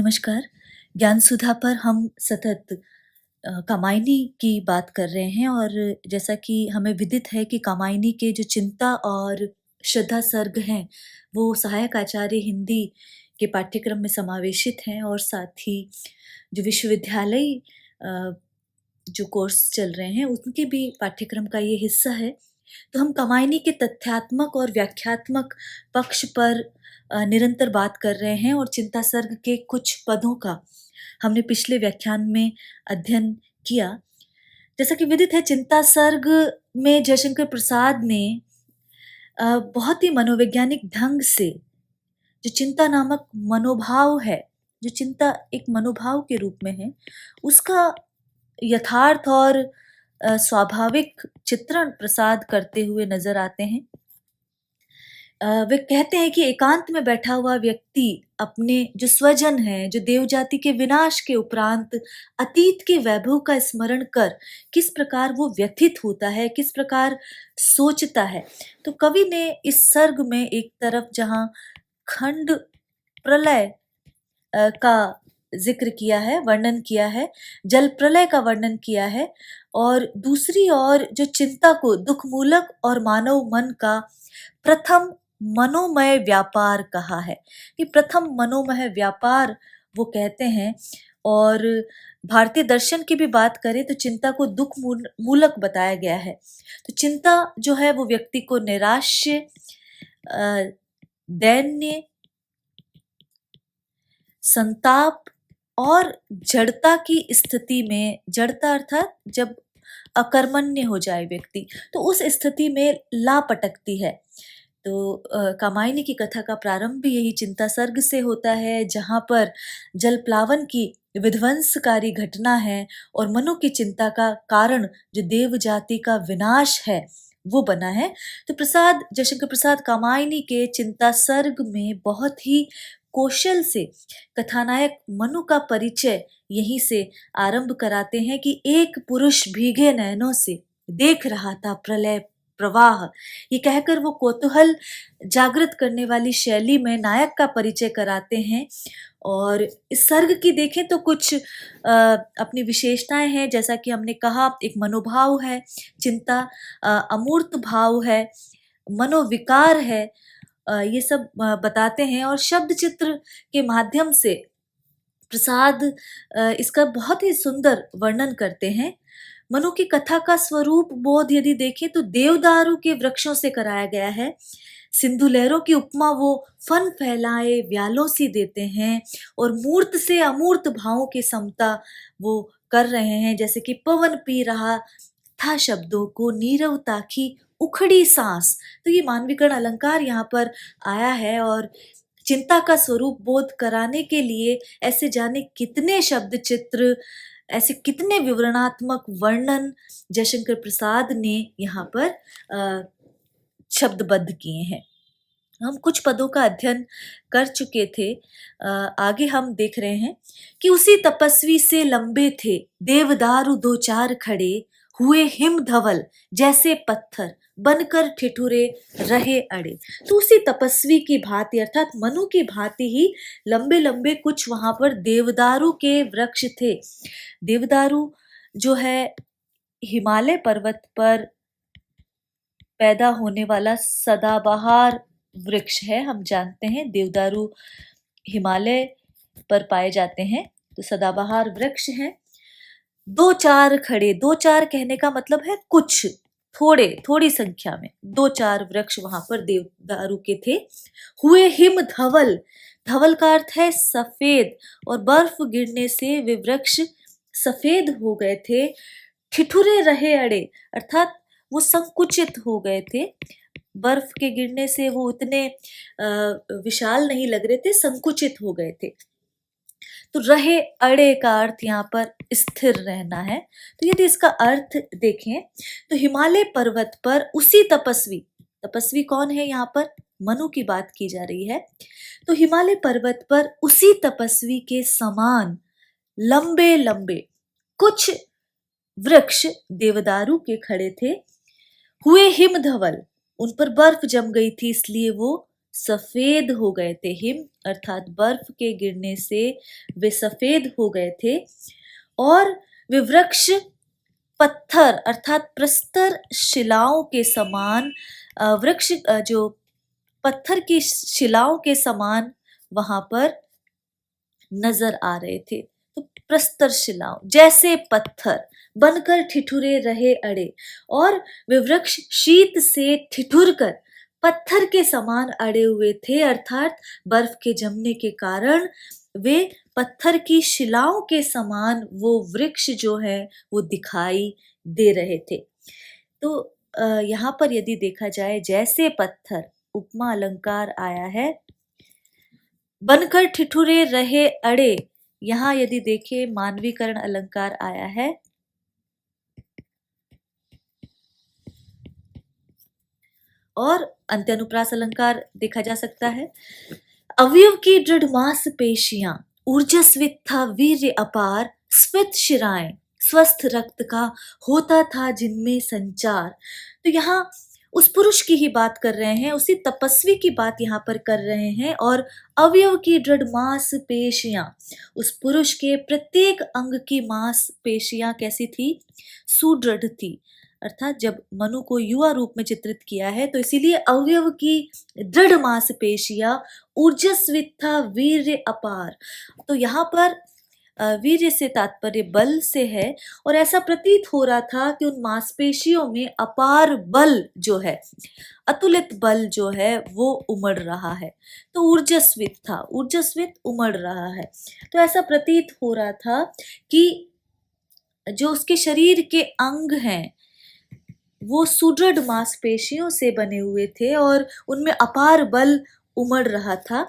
नमस्कार। ज्ञान सुधा पर हम सतत कामायनी की बात कर रहे हैं और जैसा कि हमें विदित है कि कामायनी के जो चिंता और श्रद्धा सर्ग हैं, वो सहायक आचार्य हिंदी के पाठ्यक्रम में समावेशित हैं और साथ ही जो विश्वविद्यालय अ, जो कोर्स चल रहे हैं, उनके भी पाठ्यक्रम का ये हिस्सा है। तो हम कामायनी के तथ्यात्मक और व्याख्यात्मक पक्ष पर निरंतर बात कर रहे हैं और चिंता सर्ग के कुछ पदों का हमने पिछले व्याख्यान में अध्ययन किया। जैसा कि विदित है, चिंता सर्ग में जयशंकर प्रसाद ने बहुत ही मनोवैज्ञानिक ढंग से जो चिंता नामक मनोभाव है, जो चिंता एक मनोभाव के रूप में है, उसका यथार्थ और स्वाभाविक चित्रण प्रसाद करते हुए नजर आते हैं। वे कहते हैं कि एकांत में बैठा हुआ व्यक्ति अपने जो स्वजन हैं, जो देव जाति के विनाश के उपरांत अतीत के वैभव का स्मरण कर किस प्रकार वो व्यथित होता है, किस प्रकार सोचता है। तो कवि ने इस सर्ग में एक तरफ जहाँ खंड प्रलय का जिक्र किया है, वर्णन किया है, जल प्रलय का वर्णन किया है, और दूसरी ओर जो चिंता को दुखमूलक और मानव मन का प्रथम मनोमय व्यापार कहा है कि प्रथम मनोमय व्यापार वो कहते हैं। और भारतीय दर्शन की भी बात करें तो चिंता को दुख मूलक बताया गया है। तो चिंता जो है वो व्यक्ति को निराश्य, दैन्य, संताप और जड़ता की स्थिति में, जड़ता अर्थात जब अकर्मण्य हो जाए व्यक्ति, तो उस स्थिति में ला पटकती है। तो कामायनी की कथा का प्रारंभ भी यही चिंता सर्ग से होता है, जहाँ पर जल प्लावन की विध्वंसकारी घटना है और मनु की चिंता का कारण जो देव जाति का विनाश है वो बना है। तो जयशंकर प्रसाद कामायनी के चिंता सर्ग में बहुत ही कौशल से कथानायक मनु का परिचय यहीं से आरंभ कराते हैं कि एक पुरुष भीगे नयनों से देख रहा था प्रलय प्रवाह। ये कहकर वो कौतूहल जागृत करने वाली शैली में नायक का परिचय कराते हैं। और इस सर्ग की देखें तो कुछ अपनी विशेषताएं हैं। जैसा कि हमने कहा, एक मनोभाव है, चिंता अमूर्त भाव है, मनोविकार है, ये सब बताते हैं। और शब्द चित्र के माध्यम से प्रसाद इसका बहुत ही सुंदर वर्णन करते हैं। मनु की कथा का स्वरूप बोध यदि देखें तो देवदारू के वृक्षों से कराया गया है। सिंधु लहरों की उपमा वो फन फैलाए व्यालों सी देते हैं और मूर्त से अमूर्त भावों की समता वो कर रहे हैं। जैसे कि पवन पी रहा था शब्दों को, नीरव ताकी उखड़ी सांस। तो ये मानवीकरण अलंकार यहाँ पर आया है और चिंता का स्वरूप बोध कराने के लिए ऐसे जाने कितने शब्द चित्र, ऐसे कितने विवरणात्मक वर्णन जयशंकर प्रसाद ने यहाँ पर शब्दबद्ध किए हैं। हम कुछ पदों का अध्ययन कर चुके थे। आगे हम देख रहे हैं कि उसी तपस्वी से लंबे थे देवदारू दो चार खड़े, हुए हिम धवल जैसे पत्थर बनकर ठिठुरे रहे अड़े। तो उसी तपस्वी की भांति अर्थात मनु की भांति ही लंबे लंबे कुछ वहां पर देवदारू के वृक्ष थे। देवदारू जो है हिमालय पर्वत पर पैदा होने वाला सदाबहार वृक्ष है। हम जानते हैं देवदारू हिमालय पर पाए जाते हैं, तो सदाबहार वृक्ष हैं। दो चार खड़े, दो चार कहने का मतलब है कुछ, थोड़े, थोड़ी संख्या में दो चार वृक्ष वहां पर देवदारू के थे। हुए हिम धवल, धवल का अर्थ है सफेद, और बर्फ गिरने से वे वृक्ष सफेद हो गए थे। ठिठुरे रहे अड़े अर्थात वो संकुचित हो गए थे। बर्फ के गिरने से वो उतने विशाल नहीं लग रहे थे, संकुचित हो गए थे। तो रहे अड़े का अर्थ यहाँ पर स्थिर रहना है। तो यदि इसका अर्थ देखें तो हिमालय पर्वत पर उसी तपस्वी, तपस्वी कौन है यहाँ पर, मनु की बात की जा रही है। तो हिमालय पर्वत पर उसी तपस्वी के समान लंबे लंबे कुछ वृक्ष देवदारू के खड़े थे। हुए हिम धवल, उन पर बर्फ जम गई थी इसलिए वो सफेद हो गए थे। हिम अर्थात बर्फ के गिरने से वे सफेद हो गए थे और वे वृक्ष पत्थर अर्थात प्रस्तर शिलाओं के समान वृक्ष जो पत्थर की शिलाओं के समान वहां पर नजर आ रहे थे। तो प्रस्तर शिलाओं जैसे पत्थर बनकर ठिठुरे रहे अड़े, और वे वृक्ष शीत से ठिठुर कर पत्थर के समान अड़े हुए थे, अर्थात बर्फ के जमने के कारण वे पत्थर की शिलाओं के समान वो वृक्ष जो है वो दिखाई दे रहे थे। तो यहाँ पर यदि देखा जाए जैसे पत्थर उपमा अलंकार आया है, बनकर ठिठुरे रहे अड़े, यहाँ यदि देखे मानवीकरण अलंकार आया है। और अंत्यानुप्रास अलंकार देखा जा सकता है। अवयव की दृढ़ मांसपेशियां, ऊर्जस्वित था वीर्य अपार, स्फीत शिराएं, स्वस्थ रक्त का होता था जिनमें संचार। तो यहाँ उस पुरुष की ही बात कर रहे हैं, उसी तपस्वी की बात यहाँ पर कर रहे हैं। और अवयव की दृढ़ मांसपेशियां, उस पुरुष के प्रत्येक अंग की मांसपेशियां कैसी थी? सुदृढ़ थी। अर्थात जब मनु को युवा रूप में चित्रित किया है तो इसीलिए अवयव की दृढ़ मांसपेशियां, ऊर्जस्वित था वीर्य अपार। तो यहाँ पर वीर्य से तात्पर्य बल से है, और ऐसा प्रतीत हो रहा था कि उन मांसपेशियों में अपार बल जो है, अतुलित बल जो है वो उमड़ रहा है। तो ऊर्जस्वित था, ऊर्जस्वित उमड़ रहा है। तो ऐसा प्रतीत हो रहा था कि जो उसके शरीर के अंग हैं वो सुदृढ़ मांसपेशियों से बने हुए थे और उनमें अपार बल उमड़ रहा था।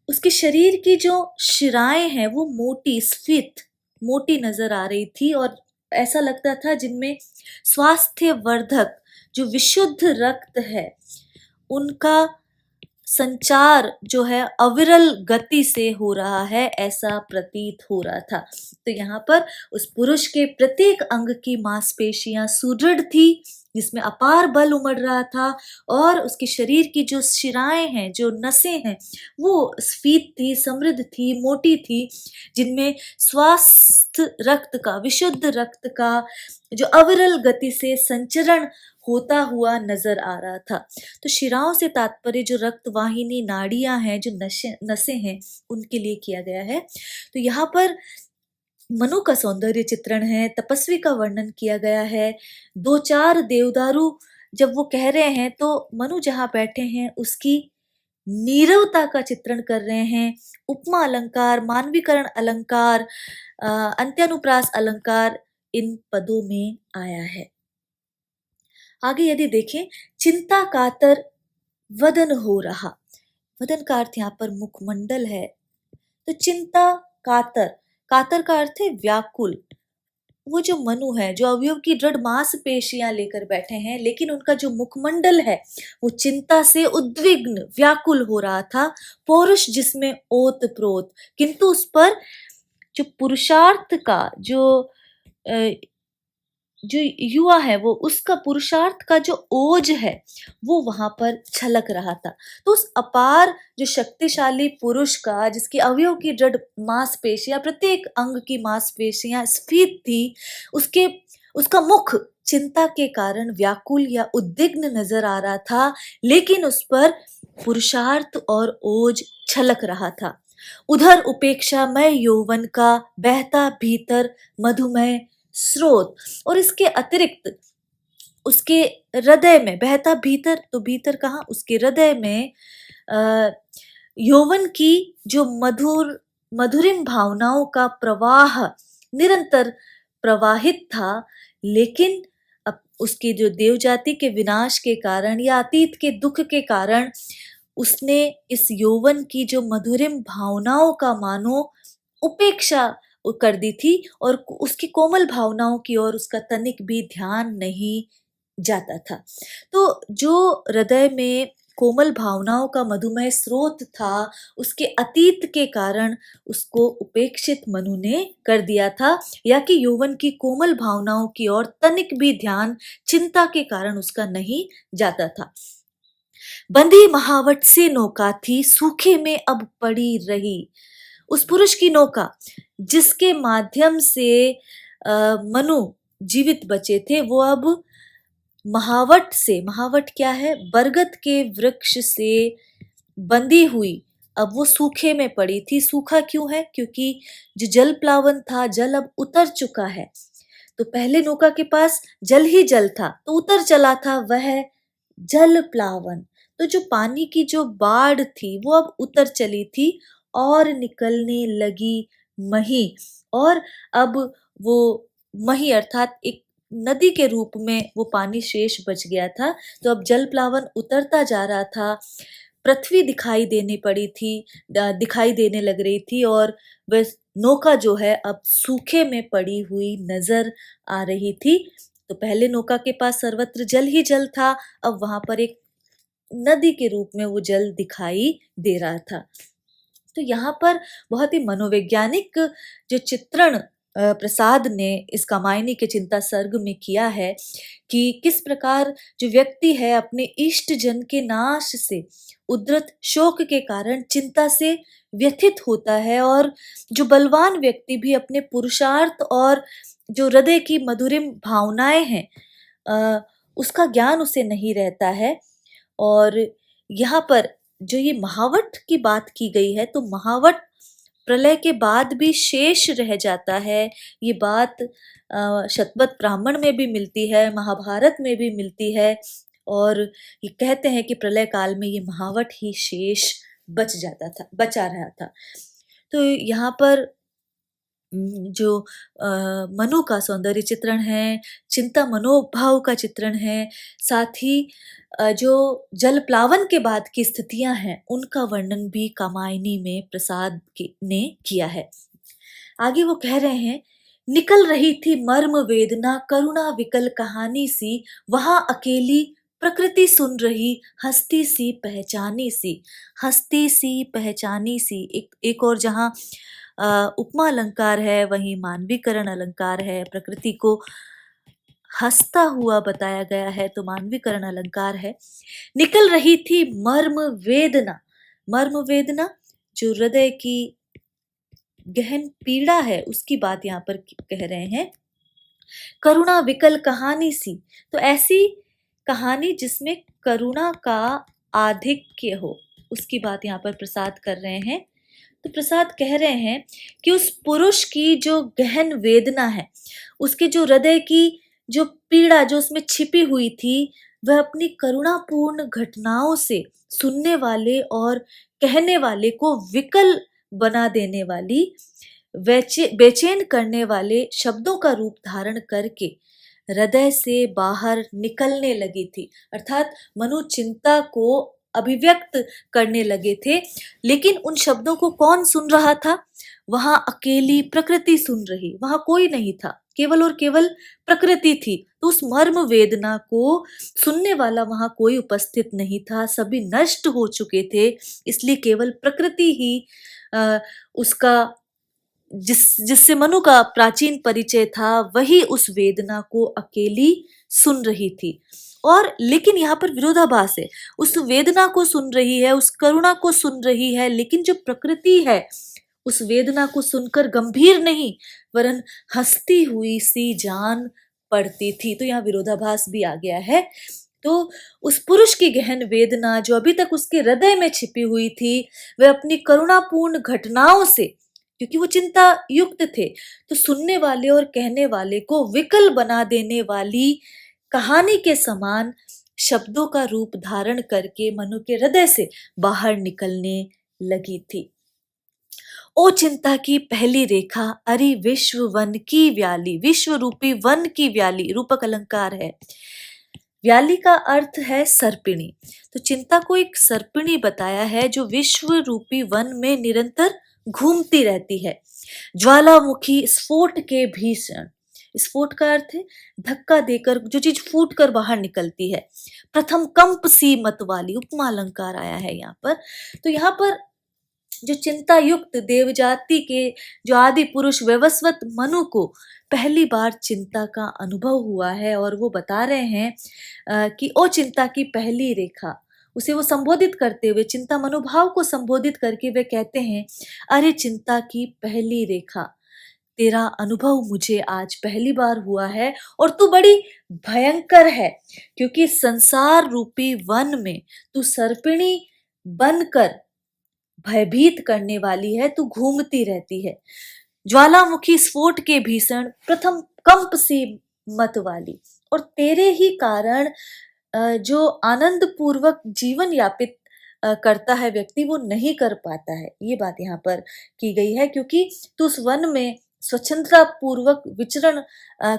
उसके शरीर की जो शिराएं हैं वो मोटी, स्फीत, मोटी नजर आ रही थी, और ऐसा लगता था जिनमें स्वास्थ्य वर्धक जो विशुद्ध रक्त है उनका संचार जो है अविरल गति से हो रहा है, ऐसा प्रतीत हो रहा था। तो यहाँ पर उस पुरुष के प्रत्येक अंग की मांसपेशियां सुदृढ़ थी जिसमें अपार बल उमड़ रहा था, और उसके शरीर की जो शिराएं हैं, जो नसें हैं, वो स्फीत थी, समृद्ध थी, मोटी थी, जिनमें स्वस्थ रक्त का, विशुद्ध रक्त का जो अविरल गति से संचरण होता हुआ नजर आ रहा था। तो शिराओं से तात्पर्य जो रक्त वाहिनी नाड़ियां हैं, जो नसें हैं, उनके लिए किया गया है। तो यहाँ पर मनु का सौंदर्य चित्रण है, तपस्वी का वर्णन किया गया है। दो चार देवदारू जब वो कह रहे हैं तो मनु जहाँ बैठे हैं उसकी नीरवता का चित्रण कर रहे हैं। उपमा अलंकार, मानवीकरण अलंकार, अंत्यानुप्रास अलंकार इन पदों में आया है। आगे यदि देखें, चिंता कातर वदन हो रहा, वदन का अर्थ यहाँ पर मुखमंडल है। तो चिंता कातर, कातर का अर्थ है व्याकुल। वो जो मनु है, जो अवयव की दृढ़ मांसपेशियां लेकर बैठे हैं, लेकिन उनका जो मुखमंडल है वो चिंता से उद्विग्न, व्याकुल हो रहा था। पौरुष जिसमें ओत प्रोत, किंतु उस पर जो पुरुषार्थ का जो युवा है वो, उसका पुरुषार्थ का जो ओज है वो वहां पर छलक रहा था। तो उस अपार जो शक्तिशाली पुरुष का, जिसकी अवयव की दृढ़ मांसपेशियां, प्रत्येक अंग की मांसपेशियां स्फीत थी, उसका मुख चिंता के कारण व्याकुल या उद्विग्न नजर आ रहा था, लेकिन उस पर पुरुषार्थ और ओज छलक रहा था। उधर उपेक्षामय यौवन का बहता भीतर मधुमय स्रोत, और इसके अतिरिक्त उसके हृदय में बहता, भीतर तो भीतर कहाँ, उसके हृदय में यौवन की जो मधुरिम भावनाओं का प्रवाह निरंतर प्रवाहित था, लेकिन अब उसकी जो देव जाति के विनाश के कारण या अतीत के दुख के कारण उसने इस यौवन की जो मधुरिम भावनाओं का मानो उपेक्षा कर दी थी, और उसकी कोमल भावनाओं की ओर उसका तनिक भी ध्यान नहीं जाता था। तो जो हृदय में कोमल भावनाओं का मधुमय स्रोत था, उसके अतीत के कारण उसको उपेक्षित मनु ने कर दिया था, या कि यौवन की कोमल भावनाओं की ओर तनिक भी ध्यान चिंता के कारण उसका नहीं जाता था। बंधी महावट से नौका थी, सूखे में अब पड़ी रही। उस पुरुष की नौका जिसके माध्यम से मनु जीवित बचे थे, वो अब महावट से, महावट क्या है, बरगद के वृक्ष से बंधी हुई अब वो सूखे में पड़ी थी। सूखा क्यों है? क्योंकि जो जल प्लावन था, जल अब उतर चुका है। तो पहले नौका के पास जल ही जल था, तो उतर चला था वह जल प्लावन। तो जो पानी की जो बाढ़ थी वो अब उतर चली थी और निकलने लगी मही। और अब वो मही अर्थात एक नदी के रूप में वो पानी शेष बच गया था। तो अब जल प्लावन उतरता जा रहा था, पृथ्वी दिखाई देने पड़ी थी, दिखाई देने लग रही थी, और वह नौका जो है अब सूखे में पड़ी हुई नजर आ रही थी। तो पहले नौका के पास सर्वत्र जल ही जल था, अब वहां पर एक नदी के रूप में वो जल दिखाई दे रहा था। तो यहाँ पर बहुत ही मनोवैज्ञानिक जो चित्रण प्रसाद ने इस कामायनी के चिंता सर्ग में किया है कि किस प्रकार जो व्यक्ति है अपने इष्ट जन के नाश से उद्धृत शोक के कारण चिंता से व्यथित होता है, और जो बलवान व्यक्ति भी अपने पुरुषार्थ और जो हृदय की मधुरिम भावनाएं हैं उसका ज्ञान उसे नहीं रहता है। और यहाँ पर जो ये महावट की बात की गई है, तो महावट प्रलय के बाद भी शेष रह जाता है। ये बात शतपथ ब्राह्मण में भी मिलती है, महाभारत में भी मिलती है, और ये कहते हैं कि प्रलय काल में ये महावट ही शेष बचा रहा था। तो यहाँ पर जो मनु का सौंदर्य चित्रण है, चिंता मनोभाव का चित्रण है, साथ ही जो जल प्लावन के बाद की स्थितियां हैं उनका वर्णन भी कामायनी में ने किया है। आगे वो कह रहे हैं, निकल रही थी मर्म वेदना करुणा विकल कहानी सी, वहां अकेली प्रकृति सुन रही हस्ती सी पहचानी सी। हस्ती सी पहचानी सी, एक और जहां उपमा अलंकार है वहीं मानवीकरण अलंकार है। प्रकृति को हंसता हुआ बताया गया है तो मानवीकरण अलंकार है। निकल रही थी मर्म वेदना, मर्म वेदना जो हृदय की गहन पीड़ा है उसकी बात यहाँ पर कह रहे हैं। करुणा विकल कहानी सी, तो ऐसी कहानी जिसमें करुणा का आधिक्य हो, उसकी बात यहाँ पर प्रसाद कर रहे हैं। तो प्रसाद कह रहे हैं कि उस पुरुष की जो गहन वेदना है, उसके जो हृदय की जो पीड़ा जो उसमें छिपी हुई थी, वह अपनी करुणापूर्ण घटनाओं से सुनने वाले और कहने वाले को विकल बना देने वाली, बेचैन करने वाले शब्दों का रूप धारण करके हृदय से बाहर निकलने लगी थी। अर्थात मनु चिंता को अभिव्यक्त करने लगे थे, लेकिन उन शब्दों को कौन सुन रहा था? वहां अकेली प्रकृति सुन रही, वहां कोई नहीं था, केवल और केवल प्रकृति थी। तो उस मर्म वेदना को सुनने वाला वहां कोई उपस्थित नहीं था, सभी नष्ट हो चुके थे, इसलिए केवल प्रकृति ही उसका जिससे मनु का प्राचीन परिचय था, वही उस वेदना को अकेली सुन रही थी। और लेकिन यहाँ पर विरोधाभास है, उस वेदना को सुन रही है, उस करुणा को सुन रही है, लेकिन जो प्रकृति है उस वेदना को सुनकर गंभीर नहीं वरन हंसती हुई सी जान पड़ती थी। तो यहाँ विरोधाभास भी आ गया है। तो उस पुरुष की गहन वेदना जो अभी तक उसके हृदय में छिपी हुई थी, वह अपनी करुणापूर्ण घटनाओं से, क्योंकि वो चिंता युक्त थे, तो सुनने वाले और कहने वाले को विकल बना देने वाली कहानी के समान शब्दों का रूप धारण करके मनु के हृदय से बाहर निकलने लगी थी। ओ चिंता की पहली रेखा, अरे विश्व वन की व्याली, विश्व रूपी वन की व्याली, रूपक अलंकार है। व्याली का अर्थ है सर्पिणी। तो चिंता को एक सर्पिणी बताया है जो विश्व रूपी वन में निरंतर घूमती रहती है। ज्वालामुखी स्फोट के भीषण, स्फोट का अर्थ है धक्का देकर जो चीज फूट कर बाहर निकलती है। प्रथम कंप सी मत वाली, उपमा अलंकार आया है यहाँ पर। तो यहाँ पर जो चिंता युक्त देवजाति के जो आदि पुरुष वैवस्वत मनु को पहली बार चिंता का अनुभव हुआ है, और वो बता रहे हैं कि ओ चिंता की पहली रेखा, उसे वो संबोधित करते हुए, चिंता मनोभाव को संबोधित करके वे कहते हैं, अरे चिंता की पहली रेखा, तेरा अनुभव मुझे आज पहली बार हुआ है और तू बड़ी भयंकर है, क्योंकि संसार रूपी वन में तू सर्पिणी बनकर भयभीत करने वाली है, तू घूमती रहती है। ज्वालामुखी स्फोट के भीषण प्रथम कंप सी मत वाली, और तेरे ही कारण जो आनंद पूर्वक जीवन यापित करता है व्यक्ति, वो नहीं कर पाता है। ये बात यहाँ पर की गई है, क्योंकि तू उस वन में स्वच्छंदता पूर्वक विचरण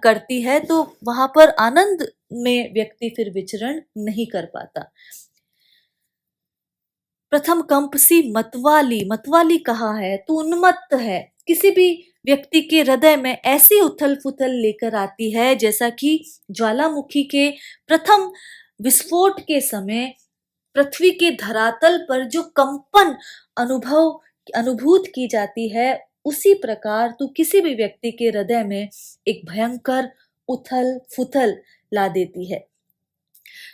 करती है, तो वहां पर आनंद में व्यक्ति फिर विचरण नहीं कर पाता। प्रथम कंप सी मतवाली, मतवाली कहा है, तू उन्मत्त है, किसी भी व्यक्ति के हृदय में ऐसी उथल पुथल लेकर आती है जैसा कि ज्वालामुखी के प्रथम विस्फोट के समय पृथ्वी के धरातल पर जो कंपन अनुभूत की जाती है, उसी प्रकार तू किसी भी व्यक्ति के हृदय में एक भयंकर उथल फुथल ला देती है।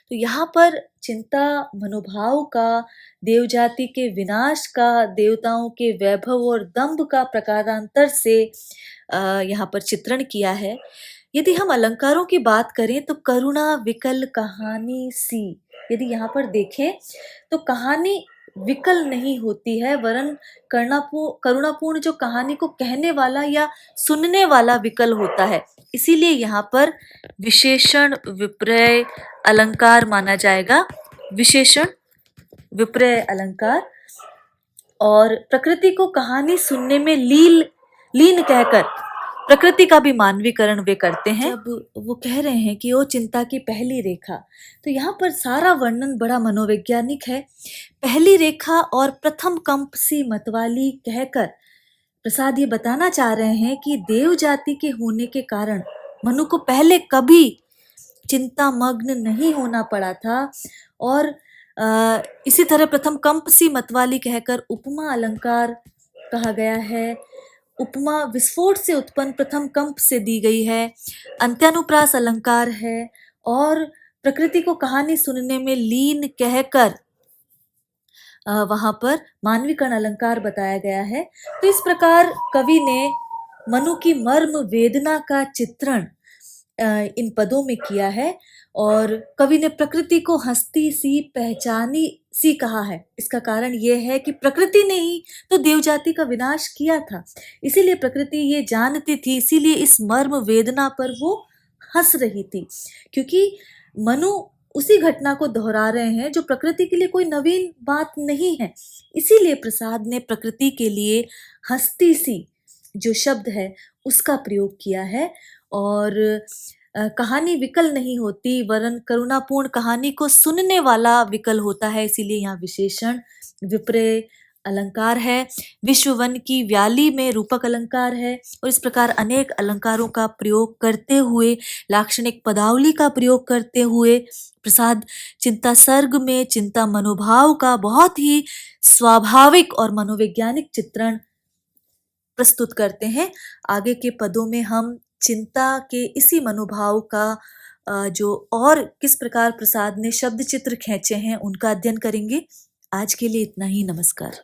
तो यहाँ पर चिंता मनोभाव का, देव जाति के विनाश का, देवताओं के वैभव और दंभ का प्रकारांतर से यहाँ पर चित्रण किया है। यदि हम अलंकारों की बात करें तो करुणा विकल कहानी सी, यदि यहाँ पर देखें तो कहानी विकल नहीं होती है, वरन करुणापूर्ण जो कहानी को कहने वाला या सुनने वाला विकल होता है। इसीलिए यहाँ पर विशेषण विपर्य अलंकार माना जाएगा, विशेषण विपर्य अलंकार। और प्रकृति को कहानी सुनने में लीन कहकर प्रकृति का भी मानवीकरण वे करते हैं। जब वो कह रहे हैं कि वो चिंता की पहली रेखा, तो यहाँ पर सारा वर्णन बड़ा मनोवैज्ञानिक है। पहली रेखा और प्रथम कंप सी मतवाली कहकर प्रसाद ये बताना चाह रहे हैं कि देव जाति के होने के कारण मनु को पहले कभी चिंता मग्न नहीं होना पड़ा था। और इसी तरह प्रथम कंप सी मतवाली कहकर उपमा अलंकार कहा गया है। उपमा विस्फोट से उत्पन्न प्रथम कंप से दी गई है। अंत्यानुप्रास अलंकार है और प्रकृति को कहानी सुनने में लीन कहकर वहां पर मानवीकरण अलंकार बताया गया है। तो इस प्रकार कवि ने मनु की मर्म वेदना का चित्रण इन पदों में किया है। और कवि ने प्रकृति को हस्ती सी पहचानी सी कहा है। इसका कारण यह है कि प्रकृति ने ही तो देव जाति का विनाश किया था, इसीलिए प्रकृति ये जानती थी, इसीलिए इस मर्म वेदना पर वो हंस रही थी, क्योंकि मनु उसी घटना को दोहरा रहे हैं जो प्रकृति के लिए कोई नवीन बात नहीं है। इसीलिए प्रसाद ने प्रकृति के लिए हस्ती सी जो शब्द है उसका प्रयोग किया है। और कहानी विकल नहीं होती, वरन करुणापूर्ण कहानी को सुनने वाला विकल होता है, इसीलिए यहाँ विशेषण विपर्य अलंकार है। विश्ववन की व्याली में रूपक अलंकार है। और इस प्रकार अनेक अलंकारों का प्रयोग करते हुए, लाक्षणिक पदावली का प्रयोग करते हुए प्रसाद चिंता सर्ग में चिंता मनोभाव का बहुत ही स्वाभाविक और मनोवैज्ञानिक चित्रण प्रस्तुत करते हैं। आगे के पदों में हम चिंता के इसी मनोभाव का जो और किस प्रकार प्रसाद ने शब्द चित्र खींचे हैं उनका अध्ययन करेंगे। आज के लिए इतना ही। नमस्कार।